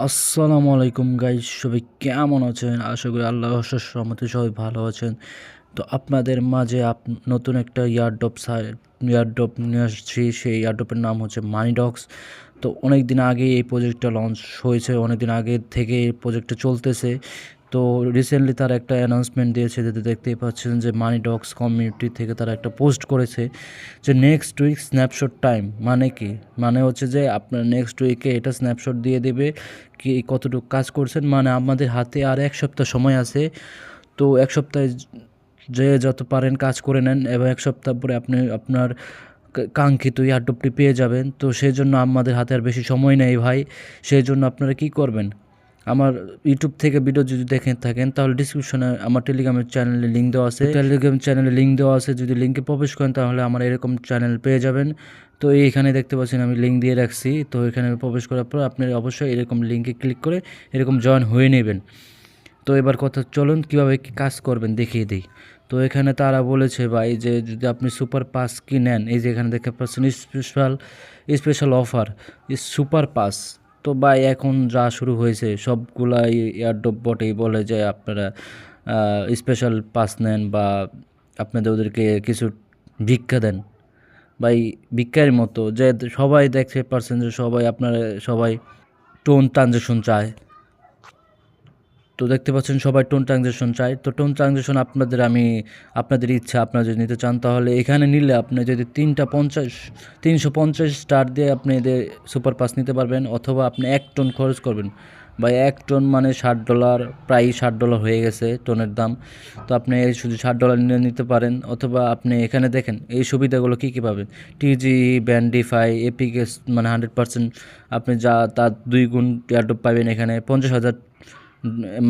আসসালামু আলাইকুম গাইস, সবাই কেমন আছেন? আশা করি আল্লাহর অশেষ রহমতে সবাই ভালো আছেন। তো আপনাদের মাঝে নতুন একটা ইয়ারড্রপ নিয়ে আসছি। সেই ইয়ারড্রপের নাম হচ্ছে মানি ডগস। তো অনেক দিন আগে এই প্রজেক্টটা লঞ্চ হয়েছে, অনেক দিন আগে থেকে এই প্রজেক্টটা চলতেছে। তো রিসেন্টলি তারা একটা অ্যানাউন্সমেন্ট দিয়েছে, যেটা দেখতেই পাচ্ছেন যে মানি ডগস কমিউনিটি থেকে তারা একটা পোস্ট করেছে যে নেক্সট উইক স্ন্যাপশট টাইম। মানে কি? মানে হচ্ছে যে আপনার নেক্সট উইকে এটা স্ন্যাপশট দিয়ে দেবে কি কতটুকু কাজ করছেন। মানে আমাদের হাতে আর এক সপ্তাহ সময় আছে। তো এক সপ্তাহে যে যত পারেন কাজ করে নেন, এবং এক সপ্তাহ পরে আপনি আপনার কাঙ্ক্ষিত এয়ারড্রপটি পেয়ে যাবেন। তো সেই জন্য আমাদের হাতে আর বেশি সময় নেই ভাই। সেই জন্য আপনারা কি করবেন, আমার ইউটিউব থেকে ভিডিও যদি দেখে থাকেন তাহলে ডিসক্রিপশনে আমার টেলিগ্রামের চ্যানেলে লিঙ্ক দেওয়া আছে। টেলিগ্রাম চ্যানেলে লিঙ্ক দেওয়া আছে, যদি লিঙ্কে প্রবেশ করেন তাহলে আমার এরকম চ্যানেল পেয়ে যাবেন। তো এইখানে দেখতে পাচ্ছেন আমি লিঙ্ক দিয়ে রাখছি। তো এখানে প্রবেশ করার পর আপনি অবশ্যই এরকম লিঙ্কে ক্লিক করে এরকম জয়েন হয়ে নেবেন। তো এবার কথা চলুন কীভাবে কী কাজ করবেন দেখিয়ে দিই। তো এখানে তারা বলেছে ভাই যে যদি আপনি সুপার পাস কি নেন, এই যে এখানে দেখতে পাচ্ছেন স্পেশাল অফার সুপার পাস। তো ভাই এখন যা শুরু হয়েছে সবগুলাই এয়ারড্রপ বটেই বলে যে আপনারা স্পেশাল পাস নেন বা আপনাদের ওদেরকে কিছু ভিক্ষা দেন। ভাই ভিক্ষার মতো যে সবাই দেখতে পারছেন যে সবাই টোন ট্রানজেকশন চায়। তো দেখতে পাচ্ছেন সবাই টোন ট্রানজেকশন চায়। তো টোন ট্রানজেকশন আপনাদের ইচ্ছা, আপনারা যদি নিতে চান তাহলে এখানে নিলে আপনি যদি 350 স্টার দিয়ে আপনি এদের সুপার পাস নিতে পারবেন, অথবা আপনি 1 টন খরচ করবেন। বা 1 টন মানে $60, প্রায় $60 হয়ে গেছে টোনের দাম। তো আপনি শুধু $60 নিয়ে নিতে পারেন, অথবা আপনি এখানে দেখেন এই সুবিধাগুলো কী কী পাবেন। টিজি ব্যান্ডিফাই এপিকেস মানে 100% আপনি যা তার 2 গুণ এয়ারড্রপ পাবেন। এখানে 50,000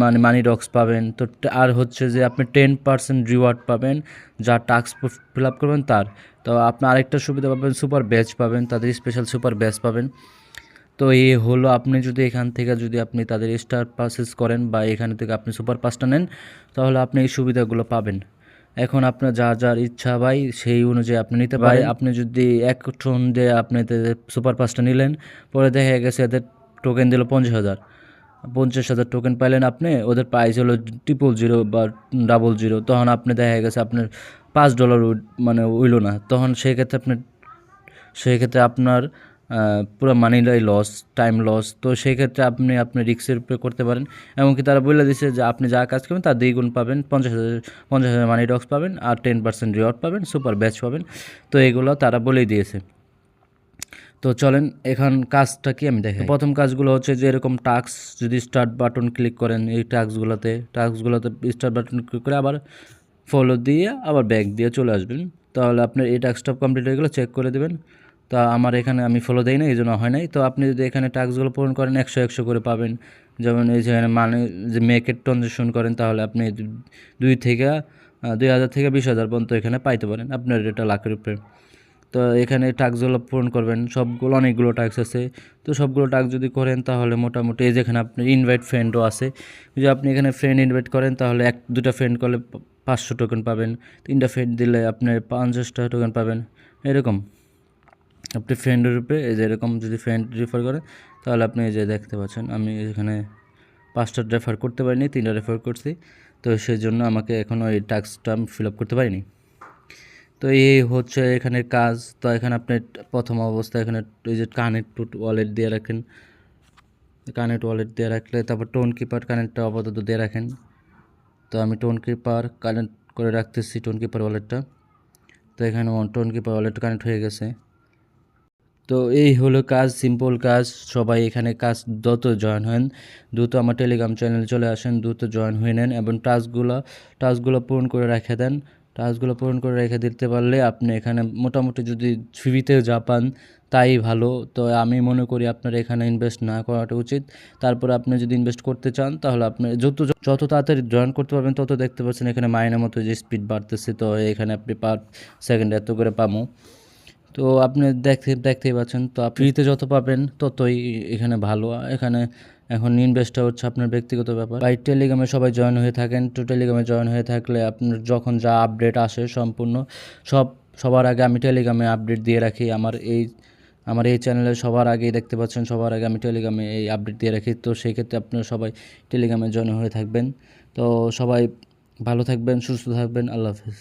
মানে মানি ডগস পাবেন। তো আর হচ্ছে যে আপনি 10% রিওয়ার্ড পাবেন যা টাস্ক ফিল আপ করবেন তার। তো আপনি আরেকটা সুবিধা পাবেন, সুপার ব্যাচ পাবেন, তাদের স্পেশাল সুপার ব্যাচ পাবেন। তো এই হলো, আপনি যদি এখান থেকে যদি আপনি তাদের স্টার পাসেস করেন বা এখান থেকে আপনি সুপার পাসটা নেন তাহলে আপনি এই সুবিধাগুলো পাবেন। এখন আপনার যার ইচ্ছা ভাই সেই অনুযায়ী আপনি নিতে পারেন। আপনি যদি 1 টন দিয়ে আপনি সুপার পাসটা নিলেন, পরে দেখা গেছে এদের টোকেন দিল 50,000 টোকেন পাইলেন আপনি, ওদের প্রাইস হলো 000 বা 00, তখন আপনি দেখা গেছে আপনার $5 মানে উইল না, তখন সেক্ষেত্রে আপনার পুরো মানিটাই লস, টাইম লস। তো সেক্ষেত্রে আপনি রিস্কের উপরে করতে পারেন। এমনকি তারা বলে দিচ্ছে যে আপনি যা কাজ করবেন তার 2 গুণ পাবেন, 50,000 মানি ডক্স পাবেন, আর 10% রিওয়ার্ড পাবেন, সুপার ব্যাচ পাবেন। তো এগুলো তারা বলেই দিয়েছে। তো চলেন এখন কাজটা কি আমি দেখাই। প্রথম কাজগুলো হচ্ছে যে এরকম টাস্ক, যদি স্টার্ট বাটন ক্লিক করেন এই টাস্কগুলোতে স্টার্ট বাটন ক্লিক করে আবার ফলো দিয়ে আবার ব্যাক দিয়ে চলে আসবেন। তাহলে আপনার এই টাস্কটা কমপ্লিট হয়ে গেলে চেক করে দেবেন। তা আমার এখানে আমি ফলো দেই না, এই জন্য হয় নাই। তো আপনি যদি এখানে টাস্কগুলো পূরণ করেন 100 করে পাবেন। যেমন এই যেখানে মানে যে মেকের ট্রানজেকশন করেন তাহলে আপনি 2,000 থেকে 20,000 পর্যন্ত এখানে পাইতে পারেন, আপনার এটা লাখের উপরে। তো এখানে টাস্কগুলো পূরণ করবেন, অনেকগুলো টাস্ক আছে। তো সবগুলো টাস্ক যদি করেন তাহলে মোটামুটি এই যেখানে আপনার ইনভাইট ফ্রেন্ডও আছে, যদি আপনি এখানে ফ্রেন্ড ইনভাইট করেন তাহলে 2টা ফ্রেন্ড করলে 500 টোকেন পাবেন, 3টা ফ্রেন্ড দিলে আপনি 50টা টোকেন পাবেন। এরকম আপনি ফ্রেন্ডের উপরে এই যে এরকম যদি ফ্রেন্ড রেফার করেন তাহলে আপনি এই যে দেখতে পাচ্ছেন আমি এখানে 5টা রেফার করতে পারিনি, 3টা রেফার করছি। তো সেই জন্য আমাকে এখনও এই টাস্কটা আমি ফিল আপ করতে পারিনি। তো এই হচ্ছে এখানের কাজ। তো এখানে আপনি প্রথম অবস্থায় এখানে এই যে কানেক্ট ওয়ালেট দিয়ে রাখেন, তারপর টোন কিপার কানেক্টটা আপাতত দিয়ে রাখেন। তো আমি টোন কিপার কানেক্ট করে রাখতেছি, টোন কিপার ওয়ালেটটা। তো এখানে টোন কিপার ওয়ালেট কানেক্ট হয়ে গেছে। তো এই হলো কাজ, সিম্পল কাজ। সবাই এখানে কাজ দ্রুত জয়েন হন, দ্রুত আমার টেলিগ্রাম চ্যানেলে চলে আসেন, দ্রুত জয়েন হয়ে নেন এবং টাস্কগুলো পূরণ করে রেখে দেন। টাস্কগুলো পূরণ করে রেখে দিতে পারলে আপনি এখানে মোটামুটি যদি ফ্রিতে যা পান তাই ভালো। তো আমি মনে করি আপনার এখানে ইনভেস্ট না করাটা উচিত। তারপর আপনি যদি ইনভেস্ট করতে চান তাহলে আপনি যত তাড়াতাড়ি জয়েন করতে পারবেন তত দেখতে পাচ্ছেন এখানে মাইনের মতো যে স্পিড বাড়তেছে। তো এখানে আপনি পার সেকেন্ডে এত করে পাবো। তো আপনি দেখতেই পাচ্ছেন। তো আপনি ফ্রিতে যত পাবেন ততই এখানে ভালো। এখানে এখন ইনভেস্টটা হচ্ছে আপনার ব্যক্তিগত ব্যাপার। বাই টেলিগ্রামে সবাই জয়েন হয়ে থাকেন। তো টেলিগ্রামে জয়েন হয়ে থাকলে আপনার যখন যা আপডেট আসে সবার আগে আমি টেলিগ্রামে আপডেট দিয়ে রাখি। আমার এই আমার এই চ্যানেলে সবার আগেই দেখতে পাচ্ছেন, সবার আগে আমি টেলিগ্রামে এই আপডেট দিয়ে রাখি। তো সেই ক্ষেত্রে আপনারা সবাই টেলিগ্রামে জয়েন হয়ে থাকবেন। তো সবাই ভালো থাকবেন, সুস্থ থাকবেন। আল্লাহ হাফেজ।